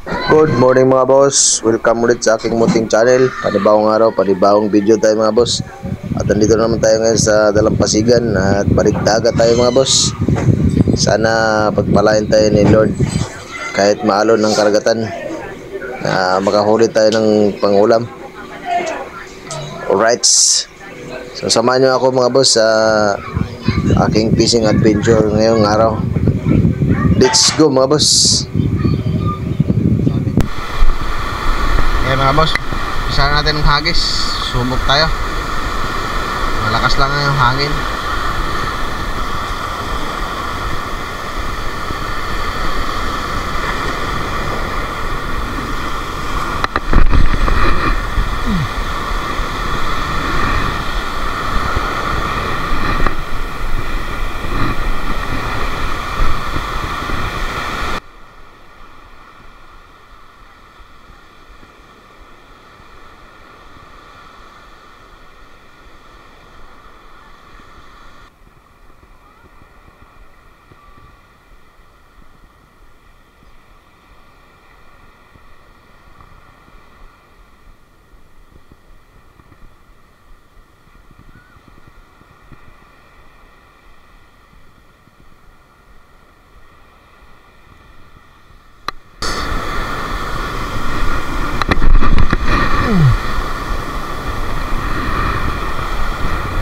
Good morning mga boss, welcome ulit sa aking munting channel. Panibawang araw, panibawang video tayo mga boss. At nandito naman tayo ngayon sa Dalampasigan at balik dagat tayo mga boss. Sana pagpalain tayo ni Lord kahit maalon ng karagatan na makahuli tayo ng pangulam. Alright, so samahan nyo ako mga boss sa aking fishing adventure ngayong araw. Let's go mga boss. Mga boss, isa natin ng hagis. Subok tayo. Malakas lang yung hangin.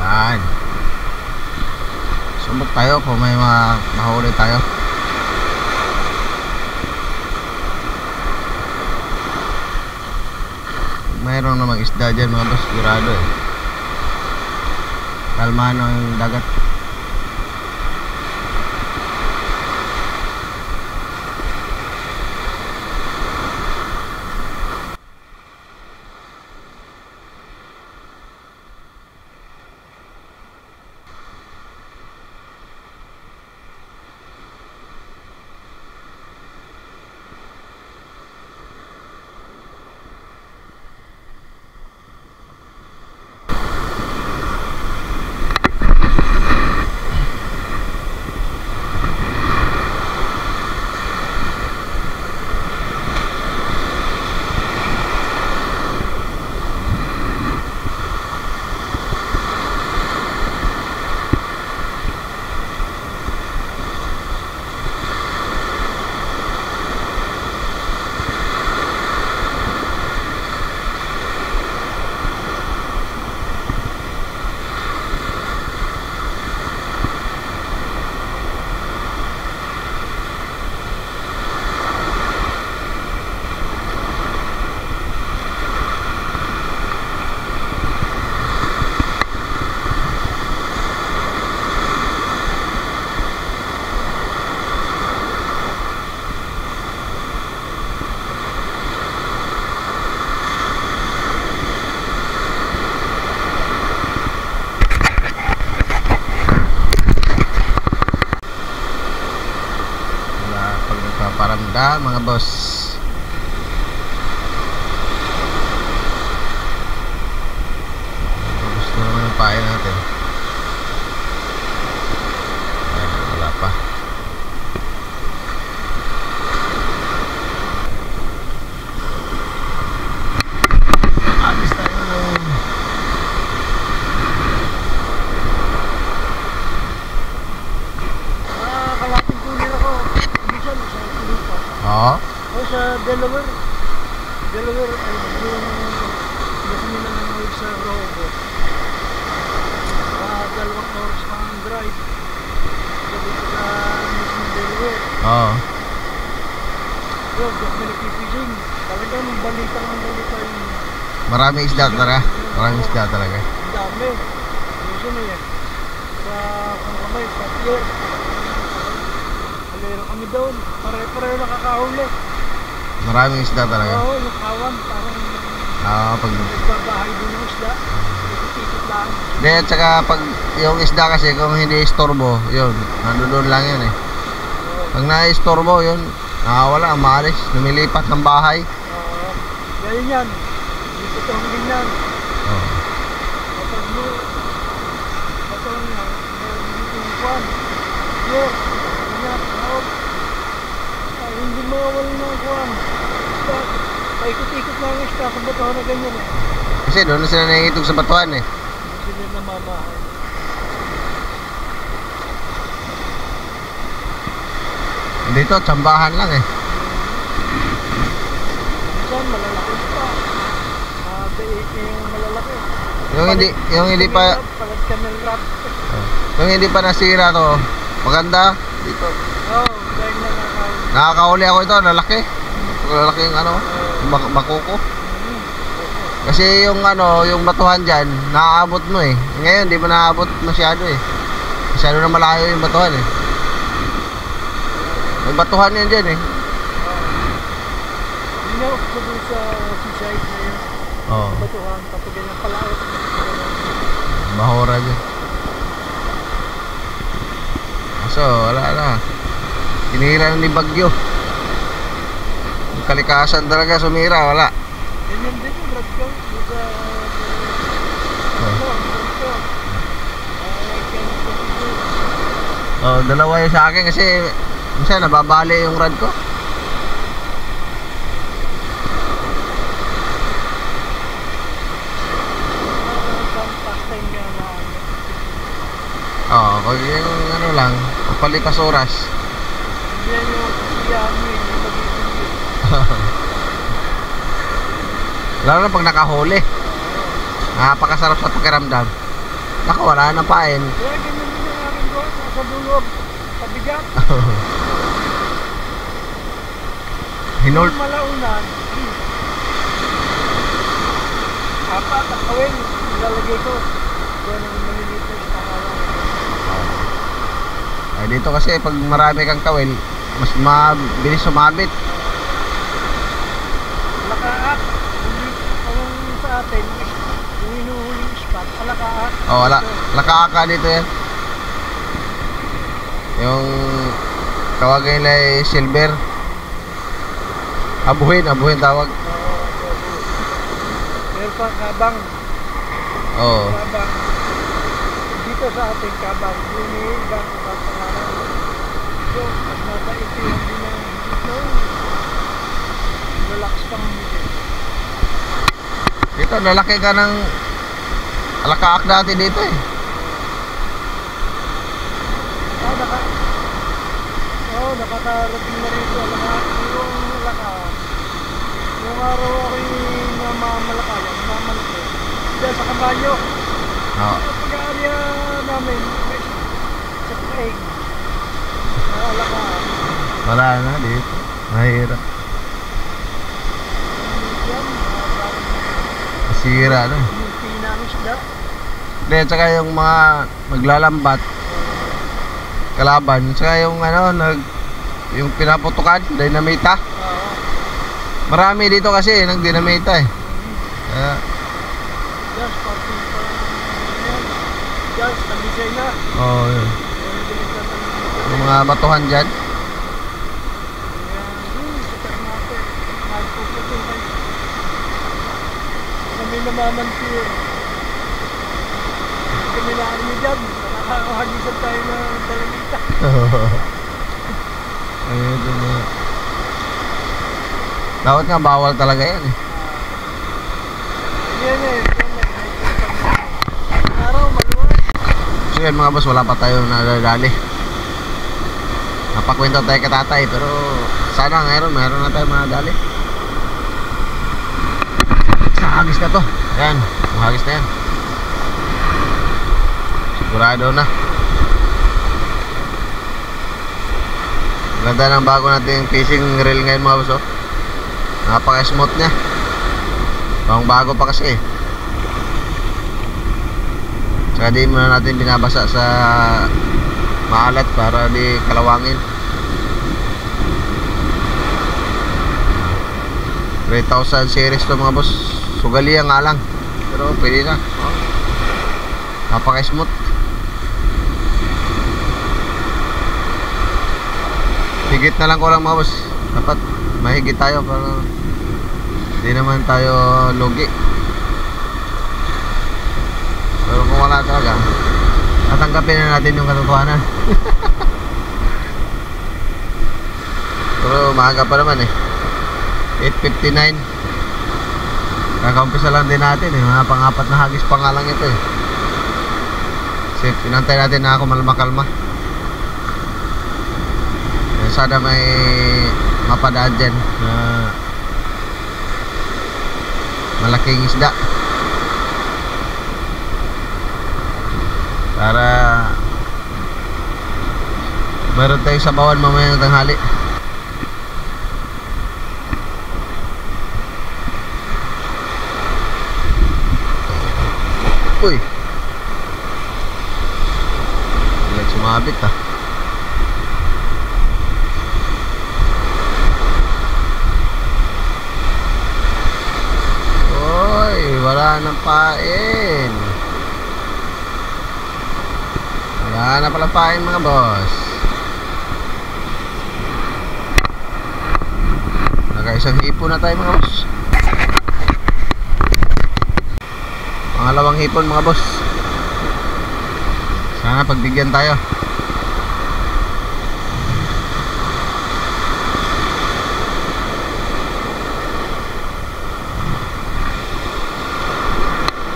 Yan. Subok tayo kung may mahuli tayo. Mayroon namang isda dyan mga boss, sigurado eh. Kalmano yung dagat. Paramda mga boss. Gusto naman yung pain natin. Ay, wala pa. Alis tayo ng kalating kunin ako. Minsan sa Pilipa. Oo. O sa Delaware. Delaware ay yung nasimila ng mga sa Robo. 2 oras pa ang drive. Sabi ko sa mismo Delaware. Oo. Yun, doon kami nagpipishing. Talagang balita ng balita yung Maraming isda talaga. Maraming isda talaga. ang dami. Minsan na yan. Sa kung kamay, sa pier. Alero kami doon. Pare-pareho nakakahuli. Maraming isda talaga. Oo, yung kawan. Parang Pag nagbabahay din ng isda. Ikot-ikot lang. Hindi, at saka pag yung isda kasi kung hindi istorbo, yun, nandoon lang yun eh. Pag na-istorbo, yun, nakawala, maalis, lumilipat ng bahay. Ganyan yan. Dito ito ang ganyan. Oo. Kapag mo, kapag nga, dito yung kwan. Yes, ganyan, tawag. Hindi mawawala ng kwan. paikot-ikot na ang isda sa batuhan na ganyan eh. Kasi doon na sila nangitog sa batuhan eh. Hindi sila namamahay. Dito, tsambahan lang eh. Minsan malalaki isda. Yung malalaki. Yung hindi pa Palad camel rod. yung hindi pa nasira to, maganda dito. Oo, dahil na nakakawin. Nakakahuli ako ito, lalaki. Lalaking ano, makuko. Kasi yung ano, yung batuhan diyan, naaabot mo eh. Ngayon di mo naaabot masyado eh. Masyado na malayo yung batuhan eh. May batuhan yan diyan eh. Hindi na ako doon sa seaside na yun. Oo. Batuhan, tapos ganyan palaot. Mahora dyan. So, wala na. Tinira na ni Bagyo. Yung kalikasan talaga sumira, wala. Ganyan din yung rod ko. Doon sa... Oh, dalawa yung sa akin kasi minsan nababali yung rod ko. Oo, pag yung ano lang, palipas oras. Yan yung yami, yung mag-ibig. Lalo na pag nakahuli. Napakasarap sa pakiramdam. Naku, wala na pain. Kaya ganyan din yung aking doon, nasa dulog, pabigat. Hinold. Yung malaunan, apat, takawin, ilalagay ko. Kaya nang maliliit na isang araw. Ay, dito kasi pag marami kang kawil, mas mabilis sumabit. Lakaat, hindi ang sa atin, yung hinuhuling spot, lakaat. Oh, wala. Lakaaka dito yan. Yung tawagin nila ay silver. Abuhin tawag. Meron pa kabang. Oo. Kabang. Dito sa atin kabang, yung ibang kapangalan. So, pag nasa ito yung dito, relax pang hindi. Dito, lalaki ka ng alakaak dati dito eh. Nakakarating na rito. Yung laka. Yung araw ako yung namamalakayan, namamalaki. Diyan sa kabanyo. Oo. Pag-aalya namin, sa paig. Nakalaka. Wala na dito. Mahirap. Yan, Masira na. yung pinang isda. Hindi, tsaka yung mga maglalambat kalaban, tsaka yung ano, yung pinaputukan, dinamita. Oo. Marami dito kasi nagdinamita eh. Kaya, Yes, pati pa. Yan. Yes, nabisay na. oh, yun. Yung mga batuhan dyan. Kami namamanti eh. Kami lang niyo dyan. Nakakahagisan tayo ng dalamita. Ayun, yun na. Dapat nga bawal talaga yan eh. Yan eh. Araw, maluwag. So yan mga boss, wala pa tayo nadadali. Napakwento tayo kay tatay, pero sana meron na tayo madali. Sa hagis na to. Ayan, yung hagis na yan. Sigurado na. Ganda ng bago nating fishing reel ngayon mga boss, oh. Napaka-smooth niya. Bang bago pa kasi eh. Saka di muna natin binabasa sa maalat para di kalawangin. 3,000 series to mga boss. Sugali nga lang, pero pwede na. Napaka-smooth. Higit na lang ko lang mga boss. Dapat mahigit tayo para hindi naman tayo lugi. Pero kung wala talaga, tatanggapin na natin yung katotohanan. Pero maaga pa naman eh. 8:59. Kakaumpisa lang din natin eh. Mga pang-apat na hagis pa nga lang ito eh. Kasi pinantay natin na ako malma-kalma. Sana may mapadaan dyan na malaking isda para meron tayong sabawan mamaya ng tanghali. Uy, biglang sumabit ah. Wala nang pain. Wala na palang pain mga boss. Nakaisang hipon na tayo mga boss. Pangalawang hipon mga boss. Sana pagbigyan tayo.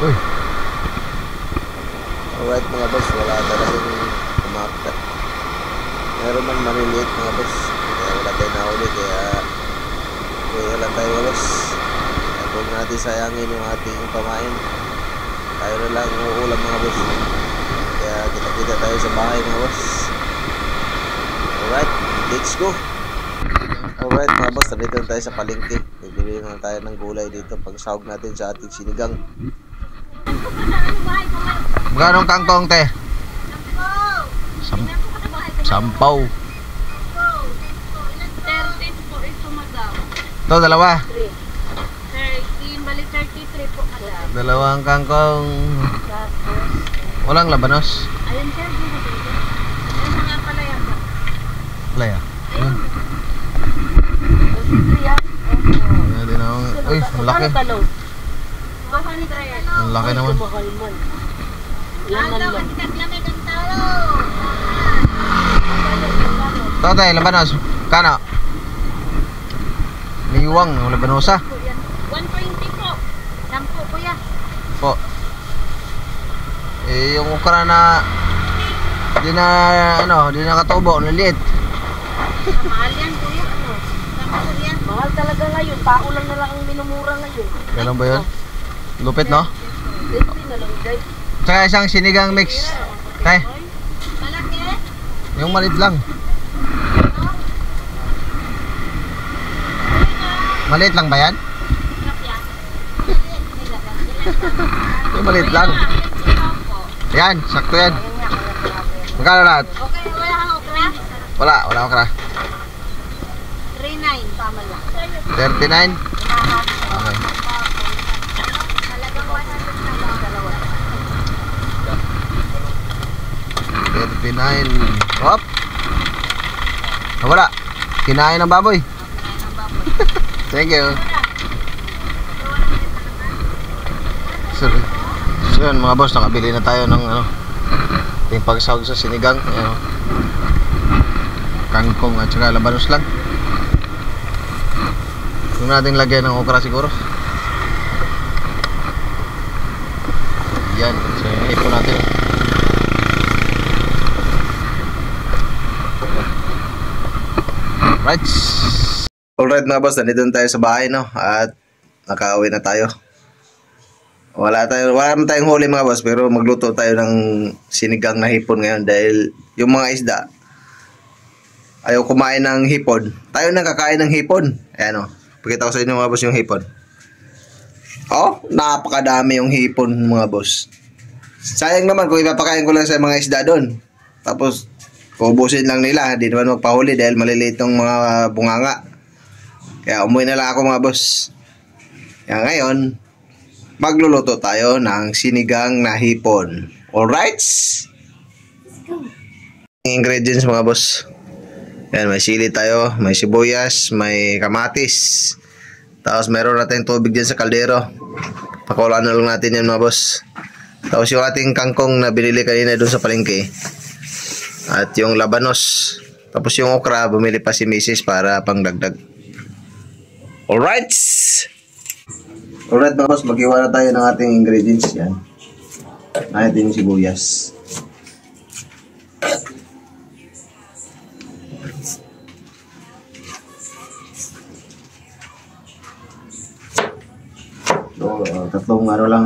Uy. Alright mga boss, wala talagang umakta. Meron man maliliit mga boss, kaya wala tayo nahuli, kaya lang tayo mga boss. Kaya huwag natin sayangin yung ating pamain. Tayo na lang uulam mga boss. Kaya kita-kita tayo sa bahay mga boss. Alright, let's go. Alright mga boss, nandito na tayo sa palengke. Bibili na tayo ng gulay dito pag sahog natin sa ating sinigang. Magkano kangkong te? Sampaw. 13 po ito madam. Ito dalawa. 13, bali 33 po madam. Dalawang kangkong. Walang labanos. Ayun sir, dito dito. Ayun nga pala yan. Playa. Ayun. yan. Ayan din ako. Uy, malaki. Ang laki naman. Tatay, labanos. Kano? Liwang, labanosa. 120 po. 10 kuya. Po. Eh, yung ukra na di na katubo, naliit. Mahal yan kuya. Mahal talaga ngayon. Tao lang na lang ang minumura ngayon. Ganun ba yun? Lupit, no? 20 na lang guys. Tsaka isang sinigang mix. Tay, Malaki? yung maliit lang. Maliit lang ba yan? Yung maliit lang. Yan, sakto yan. Magkano lahat? Okay, wala kang okra? Wala okra. 39, tama lang. 39? Okay. Talagang 100 na lang dalawa. 39. Hop. Wala. Kinain ng baboy. Thank you. So yun mga boss, nakabili na tayo ng yung pagsahog sa sinigang. Ayan, kangkong at saka labanos lang. Huwag natin lagyan ng okra siguro. Yan, so yung ipon natin. Right. Alright mga boss, nandito na tayo sa bahay, no? At nakauwi na tayo. Wala naman tayong huli mga boss, pero magluto tayo ng sinigang na hipon ngayon dahil yung mga isda ayaw kumain ng hipon. Tayo nang kakain ng hipon. Ayan, o. Pakita ko sa inyo mga boss yung hipon. Oh, napakadami yung hipon mga boss. Sayang naman kung ipapakain ko lang sa mga isda doon. Tapos ubusin lang nila, hindi naman magpahuli dahil maliliit ng mga bunganga. Kaya umuwi na lang ako mga boss. Kaya ngayon, magluluto tayo ng sinigang na hipon. Alright? Ingredients mga boss. Yan, may sili tayo, may sibuyas, may kamatis. Tapos meron natin tubig dyan sa kaldero. Pakulaan na lang natin yan mga boss. Tapos yung ating kangkong na binili kanina doon sa palengke. At yung labanos. Tapos yung okra, bumili pa si Mrs. para pang dagdag. Alright! Alright mga boss, maghiwa na tayo ng ating ingredients. Yan. Natin yung sibuyas. So, tatlong ano lang.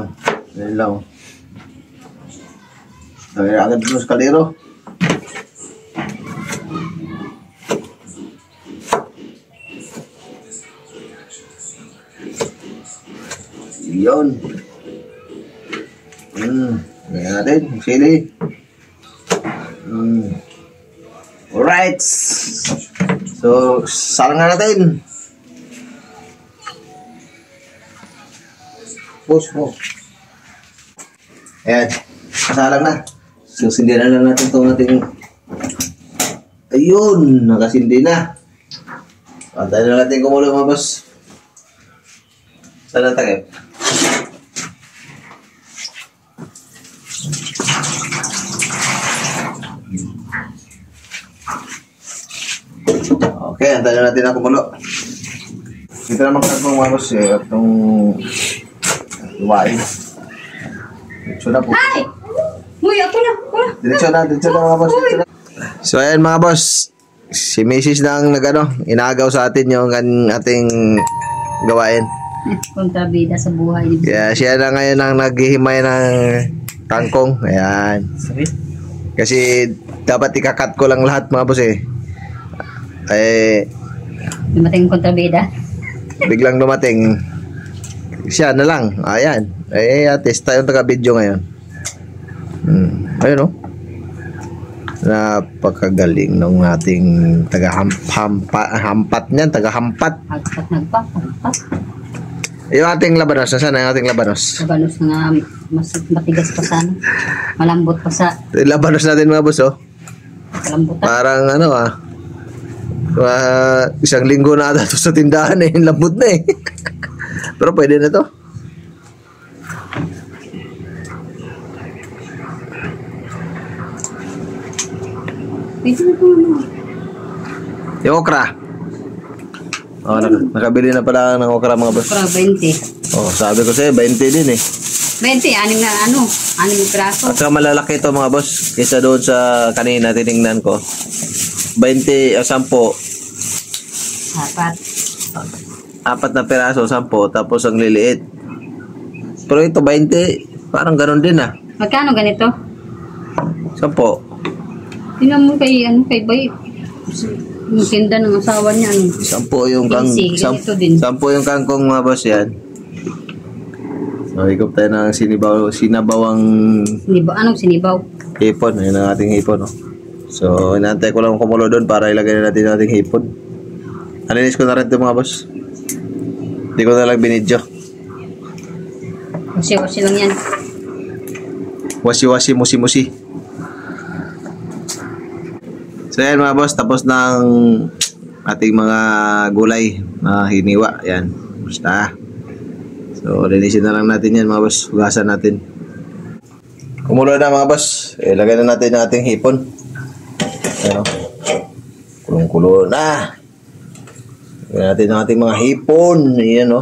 Yan lang. Lagay agad dito sa kaldero. Yun. Lagyan natin. Sili. Alright. So, salangan natin. Push mo. Ayan. Kasalang na. Susindi na lang natin itong ating... Ayun. Nakasindi na. Pantayin na natin kumulo mga boss. Saan ang takip? Okay, antayin na natin ang kumulo. Ito naman kagong mga boss eh. Itong... Luwain. Diretso na po. Ay! Uy, ako na. Diretso na mga boss. Diretso na. So ayan mga boss. Si Mrs. na ang inagaw sa atin yung ating gawain. Kontrabida sa buhay. Yeah, siya na ngayon ang naghihimay ng kangkong. Ayan. Kasi dapat ikakat ko lang lahat mga boss eh. Eh, Dumating kontrabida. biglang dumating. Siya na lang. Ayan. Eh, test tayo taga-video ngayon. Ayun o. Napakagaling nung ating taga-hampat niyan. Taga-hampat. Hagpat nagpa. Yung ating labanos. Nasaan na yung ating labanos? Labanos na mas matigas pa sana. Malambot pa sa Labanos natin mga boss oh. kalambutan. Parang ano isang linggo na ata to sa tindahan eh. Lambot na eh. Pero pwede na to. Pwede na ito Yung okra. Oh, nakabili na pala ng okra mga boss. Para 20. Oh, sabi ko sa'yo, 20 din eh. 20, anim na anim na piraso. At saka malalaki ito mga boss. Kaysa doon sa kanina tinignan ko. 20, 10. Apat. 4 na piraso, 10. Tapos ang liliit. Pero ito 20, parang ganun din ah. Magkano ganito? 10. Tingnan mo kay Bay. Yung tinda ng asawa niya. 10 yung ganito din. 10 yung kangkong mga boss yan. So, higop tayo ng sinabawang Anong sinibaw? hipon. Ayun ang ating hipon. No? So, inaantay ko lang kumulo doon para ilagay na natin ang ating hipon. Alinis ko na rin ito mga boss. Hindi ko na lang binidyo. Wasi-wasi lang yan. Wasi-wasi, musi-musi. So yan mga boss, tapos ng ating mga gulay na hiniwa. Yan, basta. So, linisin na lang natin yan mga boss. Hugasan natin. Kumulo na mga boss. Ilagay na natin ang ating hipon. Ayan o. Kulong-kulo na. Ilagay natin ang ating mga hipon. Ayan o.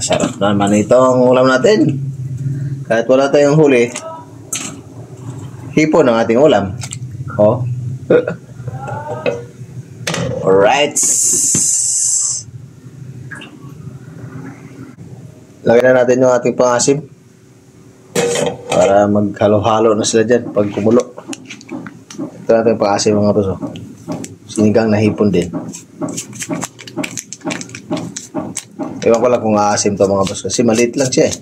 Sarap naman itong ulam natin. Kahit wala tayong huli, hipon ang ating ulam. Oh. Alright. Lagyan na natin yung ating pangasim para maghalo-halo na sila dyan pag kumulo. Ito natin yung pangasim mga boss. Sinigang na hipon din. Ewan ko lang kung aasim to mga boss kasi maliit lang siya eh.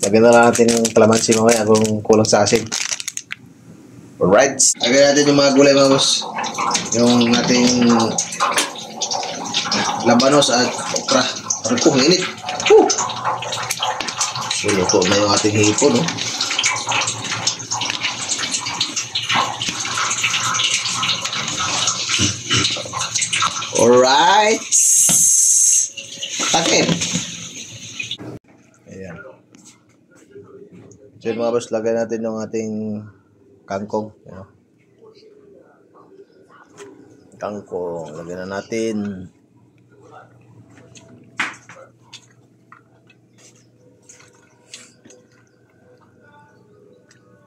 Lagyan na lang natin yung kalamansi mamaya kung kulang sa asim. Alright. Lagyan natin yung mga gulay mga boss. Yung ating labanos at okra. Parang kung init. Luto na yung ating hipon. No? Alright. Takip. Ayan. So mga boss, lagay natin yung ating kangkong. Yan, oh. Kangkong. Lagyan na natin.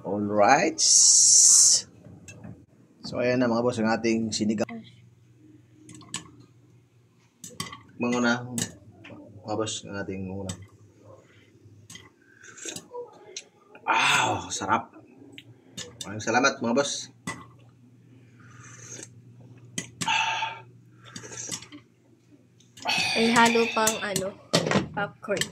Alright. So, ayan na mga boss, ang ating sinigang. Mga boss, ang ating muna. Sarap. Maraming salamat mga boss. Ay halo pang popcorn.